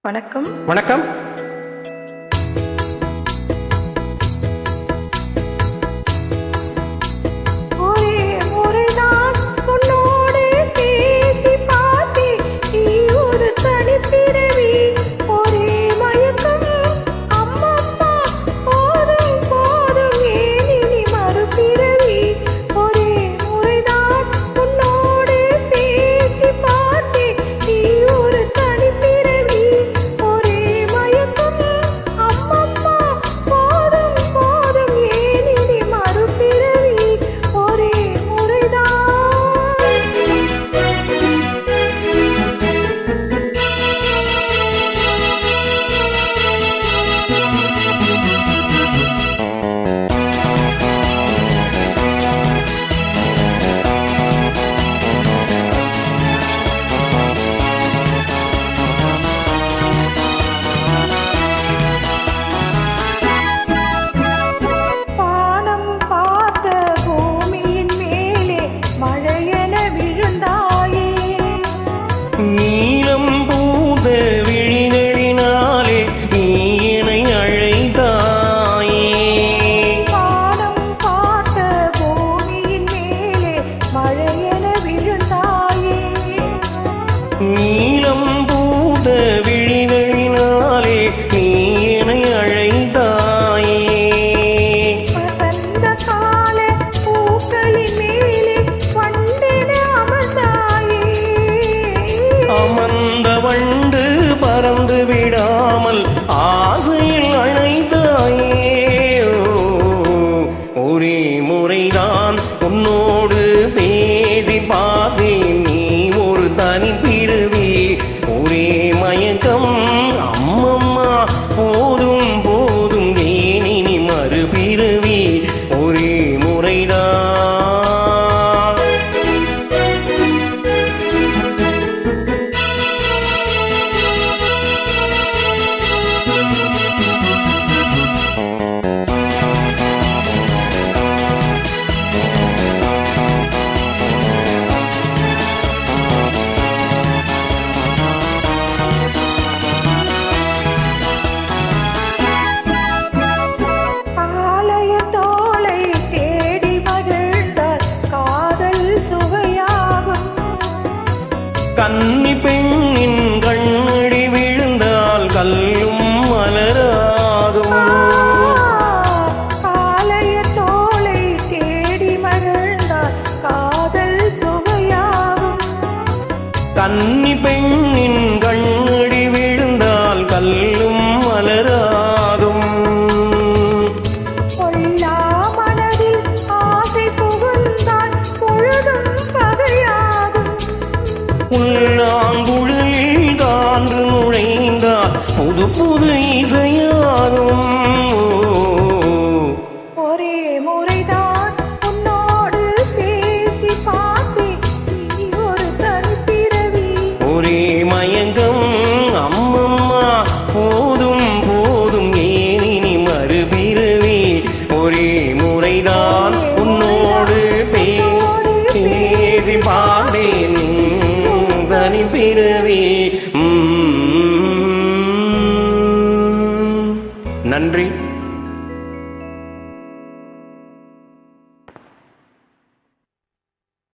வணக்கம். வணக்கம். நீலம் பூத விழிகளினாலே நீ என்னை அழைத்தாயே. வசந்த கால பூக்களின் மேலே வண்டென அமர்ந்தாயே. அமர்ந்த வண்டு பறந்து விடாமல் ஆசையில் அழைத்தாயே. ஒரே முறைதான் உன்னோடு பேசி பார்த்தேன், நீ ஒரு தனி பிறவி, ஒரே மயக்கம் அம்மம்மா, போதும் போதும் ஏன் இனி மறுபிறவி, ஒரே முறைதான். கன்னி பெண்ணின் கண்ணடி விழுந்தால் கல்லும் மலராகும். காலைய தோளை தேடி மகிழ்ந்தால் காதல் சுவையாகும். கன்னி பெண்ணின் கண்ணடி விழுந்தால் கல்லும் மலராகும். பொல்லா மனதில் ஆசை புகுந்தால் பொழுதும் பகையாகும். உள்ளாங்குழலில் கான்று நுழைந்தால் புது புது இசையாகும். ஒரே முறைதான் உன்னோடு பேசி பார்த்தேன், நீ ஒரு தனி பிறவி, ஒரே மயங்கம் அம்மம்மா, போதும் போதும் ஏன் இனி மறுபிறவி, ஒரே முறைதான் உன்னோடு பேசி பார்த்தேன், தனி பிறவி.